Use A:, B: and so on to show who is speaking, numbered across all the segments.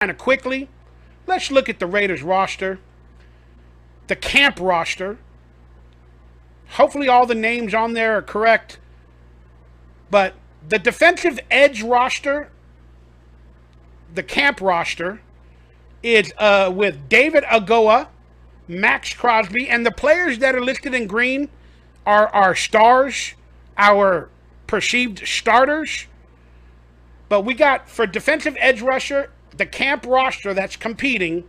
A: kind of quickly. Let's look at the Raiders roster, the camp roster. Hopefully all the names on there are correct. But the defensive edge roster, the camp roster, is with David Agoa, Max Crosby, and the players that are listed in green are our stars, our perceived starters. But we got, for defensive edge rusher, the camp roster that's competing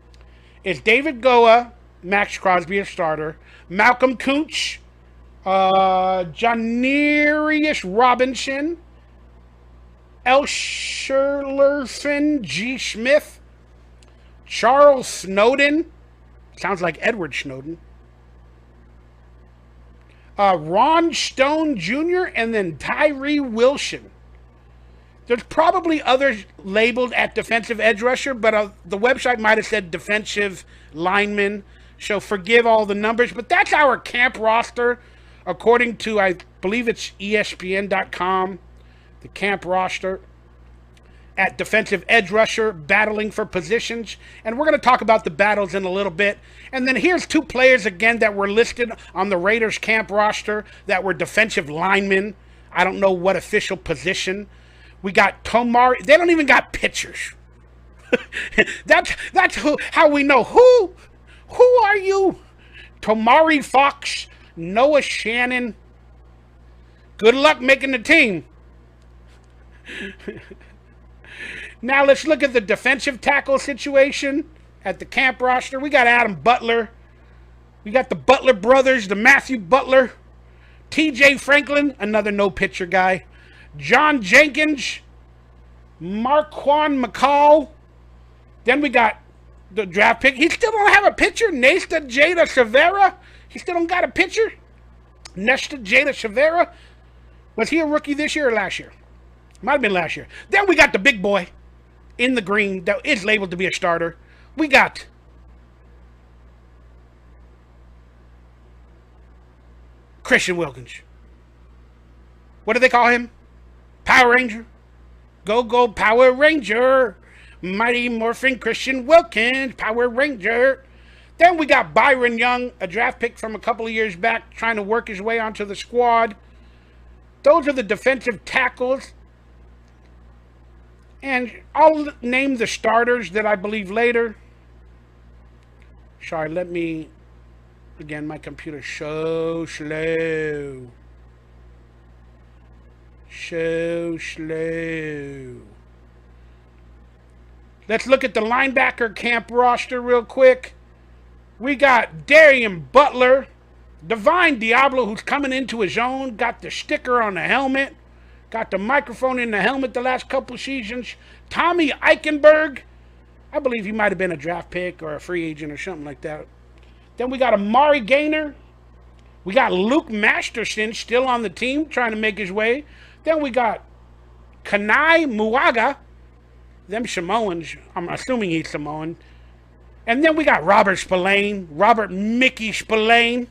A: is David Goa, Max Crosby, a starter, Malcolm Kuntz, Janarius Robinson, Elsherlerfin G. Smith, Charles Snowden, sounds like Edward Snowden, Ron Stone Jr., and then Tyree Wilson. There's probably others labeled at defensive edge rusher, but the website might have said defensive lineman. So forgive all the numbers, but that's our camp roster, according to, I believe it's ESPN.com, the camp roster at defensive edge rusher, battling for positions. And we're going to talk about the battles in a little bit. And then here's two players again that were listed on the Raiders camp roster that were defensive linemen. I don't know what official position. We got Tomari. They don't even got pictures. that's how we know. Who are you? Tomari Fox, Noah Shannon. Good luck making the team. Now let's look at the defensive tackle situation at the camp roster. We got Adam Butler. We got the Butler brothers, the Matthew Butler. TJ Franklin, another no-pitcher guy. John Jenkins. Marquand McCall. Then we got the draft pick. He still don't have a pitcher. Nesta Jada Severa. He still don't got a pitcher. Nesta Jada Severa. Was he a rookie this year or last year? Might have been last year. Then we got the big boy in the green that is labeled to be a starter. We got Christian Wilkins. What do they call him? Power Ranger. Go Power Ranger. Mighty Morphin Christian Wilkins, Power Ranger. Then we got Byron Young, a draft pick from a couple of years back, trying to work his way onto the squad. Those are the defensive tackles. And I'll name the starters that I believe later. Sorry, let me... Again, my computer's so slow. So slow. Let's look at the linebacker camp roster real quick. We got Darian Butler. Divine Diablo, who's coming into his own. Got the sticker on the helmet. Got the microphone in the helmet the last couple seasons. Tommy Eichenberg. I believe he might have been a draft pick or a free agent or something like that. Then we got Amari Gaynor. We got Luke Masterson still on the team trying to make his way. Then we got Kanai Muaga. Them Samoans. I'm assuming he's Samoan. And then we got Robert Spillane. Robert Mickey Spillane.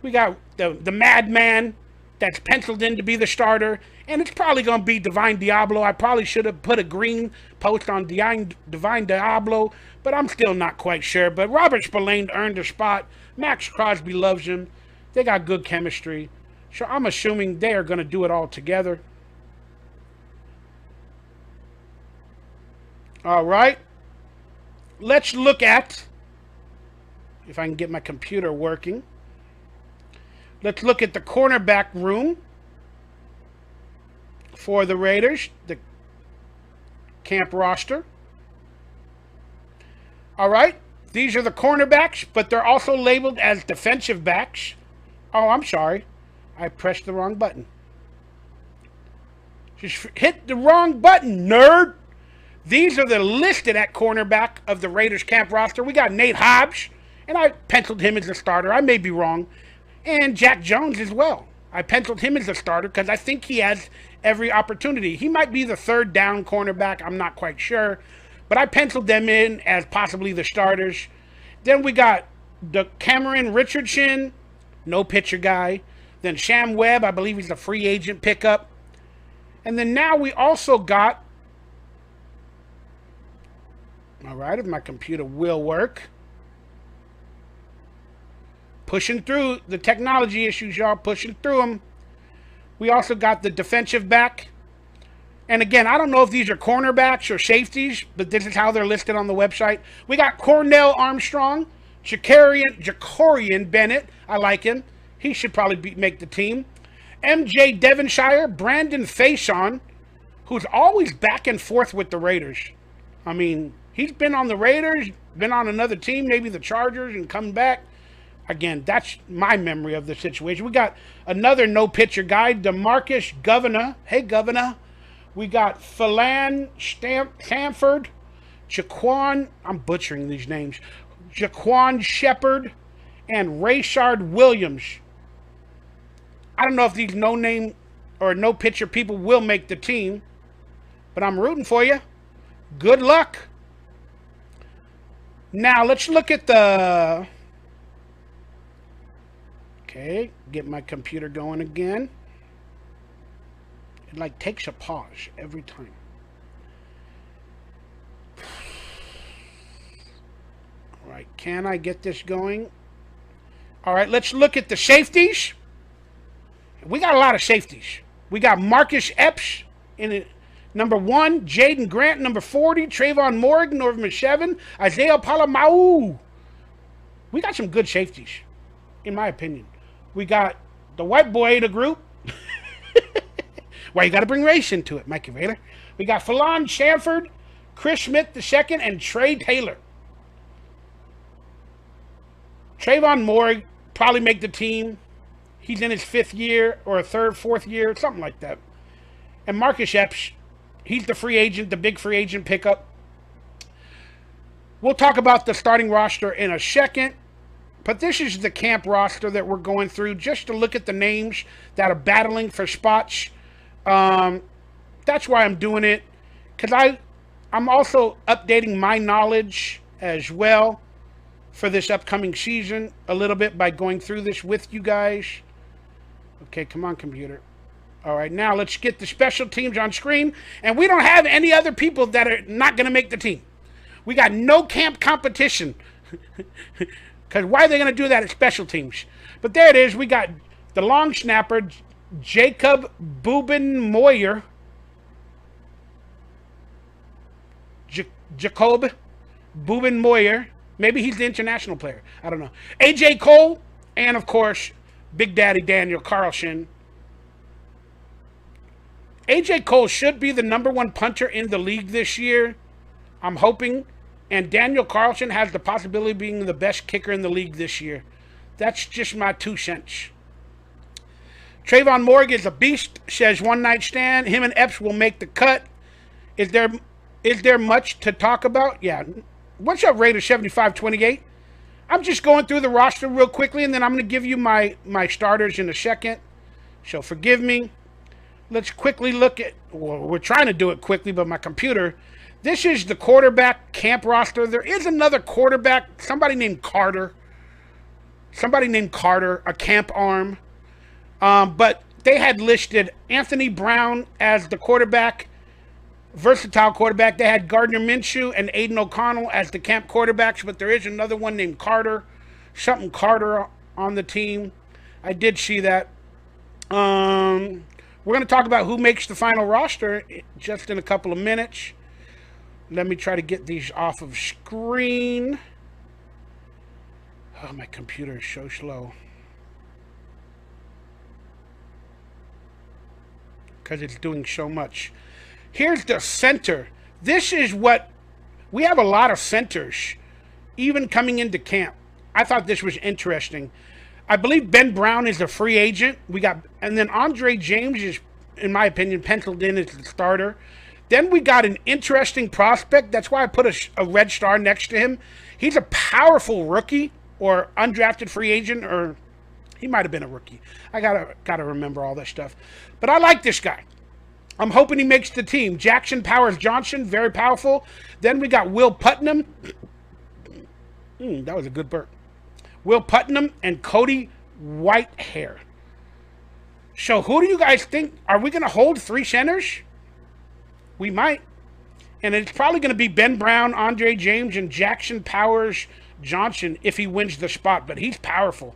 A: We got the madman that's penciled in to be the starter. And it's probably going to be Divine Diablo. I probably should have put a green post on Divine Diablo, but I'm still not quite sure. But Robert Spillane earned a spot. Max Crosby loves him. They got good chemistry. So I'm assuming they are going to do it all together. All right. Let's look at, if I can get my computer working. Let's look at the cornerback room for the Raiders, the camp roster. All right. These are the cornerbacks, but they're also labeled as defensive backs. Oh, I'm sorry. I pressed the wrong button. Just hit the wrong button, nerd. These are the listed at cornerback of the Raiders camp roster. We got Nate Hobbs, and I penciled him as a starter. I may be wrong. And Jack Jones as well. I penciled him as a starter because I think he has every opportunity. He might be the third down cornerback. I'm not quite sure. But I penciled them in as possibly the starters. Then we got the Cameron Richardson, no pitcher guy. Then Sham Webb, I believe he's a free agent pickup. And then now we also got All right, if my computer will work. Pushing through the technology issues, y'all. Pushing through them. We also got the defensive back. And again, I don't know if these are cornerbacks or safeties, but this is how they're listed on the website. We got Cornell Armstrong, Jacorian Bennett. I like him. He should probably make the team. MJ Devonshire, Brandon Faison, who's always back and forth with the Raiders. I mean, he's been on the Raiders, been on another team, maybe the Chargers, and come back. Again, that's my memory of the situation. We got another no-pitcher guy, DeMarcus Governor. Hey, Governor. We got Phelan Stanford, Jaquan, I'm butchering these names, Jaquan Shepard, and Rayshard Williams. I don't know if these no-name or no-pitcher people will make the team, but I'm rooting for you. Good luck. Now, let's look at the... Okay, get my computer going again. It like takes a pause every time. All right, can I get this going? All right, let's look at the safeties. We got a lot of safeties. We got Marcus Epps in it, number 1, Jaden Grant, number 40, Trayvon Morgan, number 7, Isaiah Palamau. We got some good safeties, in my opinion. We got the white boy in the group. Why you got to bring race into it, Mikey Raider. We got Phelan Stanford, Chris Smith II, and Trey Taylor. Trayvon Moore probably make the team. He's in his 5th year or 3rd, 4th year, something like that. And Marcus Epps, he's the free agent, the big free agent pickup. We'll talk about the starting roster in a second. But this is the camp roster that we're going through just to look at the names that are battling for spots. That's why I'm doing it, because I'm also updating my knowledge as well for this upcoming season a little bit by going through this with you guys. Okay, come on, computer. All right, now let's get the special teams on screen. And we don't have any other people that are not going to make the team. We got no camp competition. Because why are they going to do that at special teams? But there it is. We got the long snapper, Jacob Bubenmoyer. Jacob Bubenmoyer. Maybe he's the international player. I don't know. A.J. Cole. And, of course, Big Daddy Daniel Carlson. A.J. Cole should be the number 1 punter in the league this year. I'm hoping. And Daniel Carlson has the possibility of being the best kicker in the league this year. That's just my 2 cents. Trayvon Morgan is a beast, says One Night Stand. Him and Epps will make the cut. Is there much to talk about? Yeah. What's up, Raider 7528? I'm just going through the roster real quickly, and then I'm going to give you my starters in a second. So forgive me. Let's quickly look at... Well, we're trying to do it quickly, but my computer... This is the quarterback camp roster. There is another quarterback, somebody named Carter. A camp arm. But they had listed Anthony Brown as the quarterback, versatile quarterback. They had Gardner Minshew and Aiden O'Connell as the camp quarterbacks, but there is another one named Carter, something Carter on the team. I did see that. We're going to talk about who makes the final roster just in a couple of minutes. Let me try to get these off of screen. Oh, my computer is so slow. Because it's doing so much. Here's the center. This is what... We have a lot of centers, even coming into camp. I thought this was interesting. I believe Ben Brown is a free agent. And then Andre James is, in my opinion, penciled in as the starter. Then we got an interesting prospect. That's why I put a red star next to him. He's a powerful rookie or undrafted free agent, or he might have been a rookie. I gotta remember all that stuff. But I like this guy. I'm hoping he makes the team. Jackson Powers Johnson, very powerful. Then we got Will Putnam. That was a good burp. Will Putnam and Cody Whitehair. So who do you guys think? Are we going to hold 3 centers? We might. And it's probably going to be Ben Brown, Andre James, and Jackson Powers Johnson if he wins the spot. But he's powerful.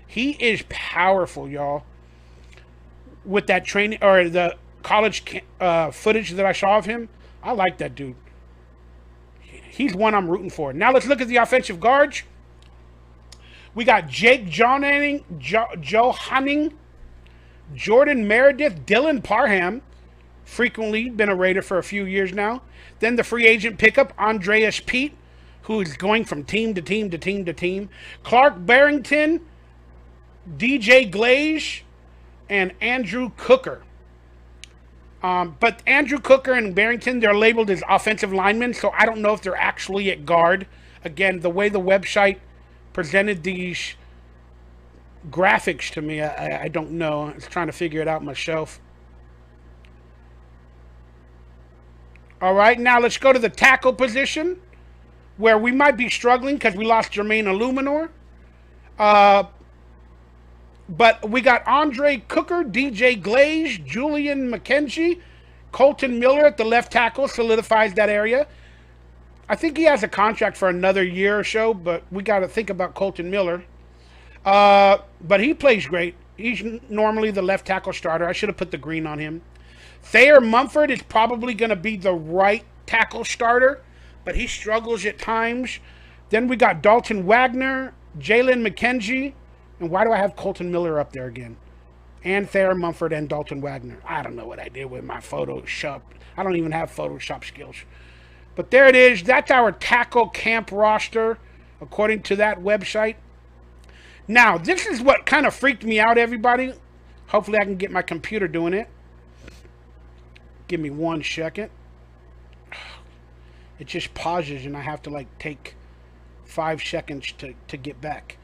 A: He is powerful, y'all. With that training or the college footage that I saw of him, I like that dude. He's one I'm rooting for. Now let's look at the offensive guards. We got Jake Johanning, Jordan Meredith, Dylan Parham, frequently been a Raider for a few years now. Then the free agent pickup, Andreas Pete, who is going from team to team to team to team. Clark Barrington, DJ Glaze, and Andrew Cooker. But Andrew Cooker and Barrington, they're labeled as offensive linemen, so I don't know if they're actually at guard. Again, the way the website presented these graphics to me, I don't know. I was trying to figure it out myself. All right, now let's go to the tackle position, where we might be struggling because we lost Jermaine Illuminor. But we got Andre Cooker, DJ Glaze, Julian McKenzie, Colton Miller at the left tackle, solidifies that area. I think he has a contract for another year or so, but we got to think about Colton Miller. But he plays great. He's normally the left tackle starter. I should have put the green on him. Thayer Mumford is probably going to be the right tackle starter, but he struggles at times. Then we got Dalton Wagner, Jalen McKenzie, and why do I have Colton Miller up there again? And Thayer Mumford and Dalton Wagner. I don't know what I did with my Photoshop. I don't even have Photoshop skills. But there it is. That's our tackle camp roster, according to that website. Now, this is what kind of freaked me out, everybody. Hopefully I can get my computer doing it. Give me 1 second. It just pauses and I have to like take 5 seconds to get back.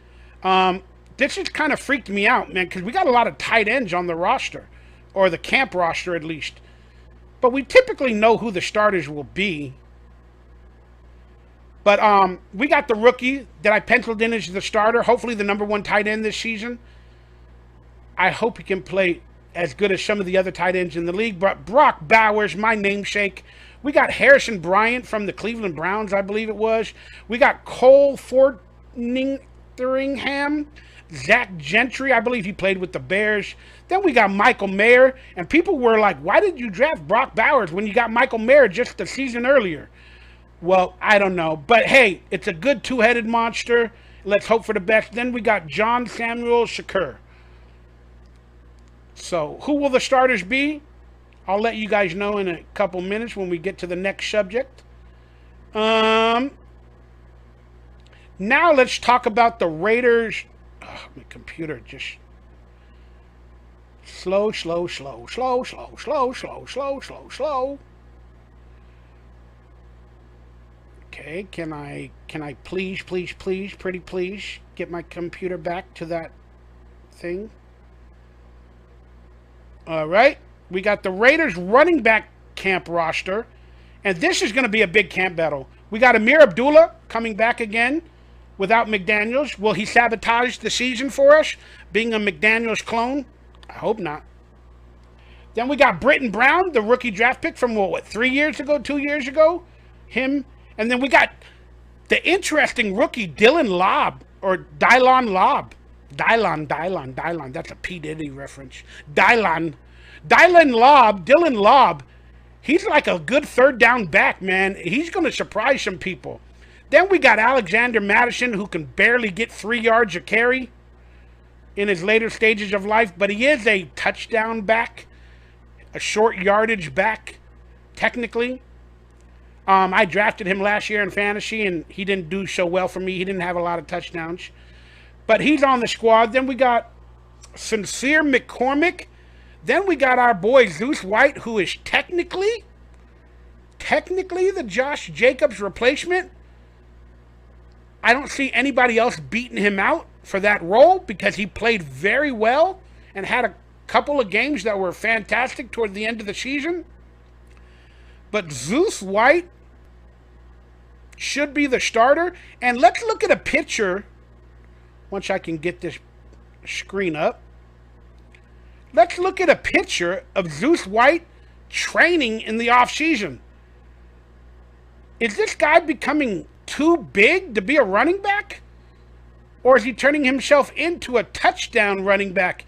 A: This has kind of freaked me out, man, because we got a lot of tight ends on the roster, or the camp roster at least. But we typically know who the starters will be. But we got the rookie that I penciled in as the starter, hopefully the #1 tight end this season. I hope he can play as good as some of the other tight ends in the league. But Brock Bowers, my namesake. We got Harrison Bryant from the Cleveland Browns, I believe it was. We got Cole Fortingham, Zach Gentry, I believe he played with the Bears. Then we got Michael Mayer, and people were like, why did you draft Brock Bowers when you got Michael Mayer just the season earlier? Well, I don't know. But hey, it's a good two-headed monster. Let's hope for the best. Then we got John Samuel Shakur. So who will the starters be? I'll let you guys know in a couple minutes when we get to the next subject. Now let's talk about the Raiders. Oh, my computer just slow. Okay, can I please, pretty please get my computer back to that thing? All right, we got the Raiders running back camp roster, and this is going to be a big camp battle. We got Amir Abdullah coming back again without McDaniels. Will he sabotage the season for us, being a McDaniels clone? I hope not. Then we got Britton Brown, the rookie draft pick from, what 3 years ago, 2 years ago? Him. And then we got the interesting rookie, Dylan Lobb, or Dylan Lobb. Dylan. That's a P. Diddy reference. Dylan Lobb. He's like a good third down back, man. He's going to surprise some people. Then we got Alexander Madison, who can barely get 3 yards a carry in his later stages of life, but he is a touchdown back, a short yardage back, technically. I drafted him last year in fantasy, and he didn't do so well for me. He didn't have a lot of touchdowns. But he's on the squad. Then we got Sincere McCormick. Then we got our boy Zeus White, who is technically the Josh Jacobs replacement. I don't see anybody else beating him out for that role because he played very well and had a couple of games that were fantastic toward the end of the season. But Zeus White should be the starter. And let's look at a picture, once I can get this screen up. Let's look at a picture of Zeus White training in the offseason. Is this guy becoming too big to be a running back? Or is he turning himself into a touchdown running back?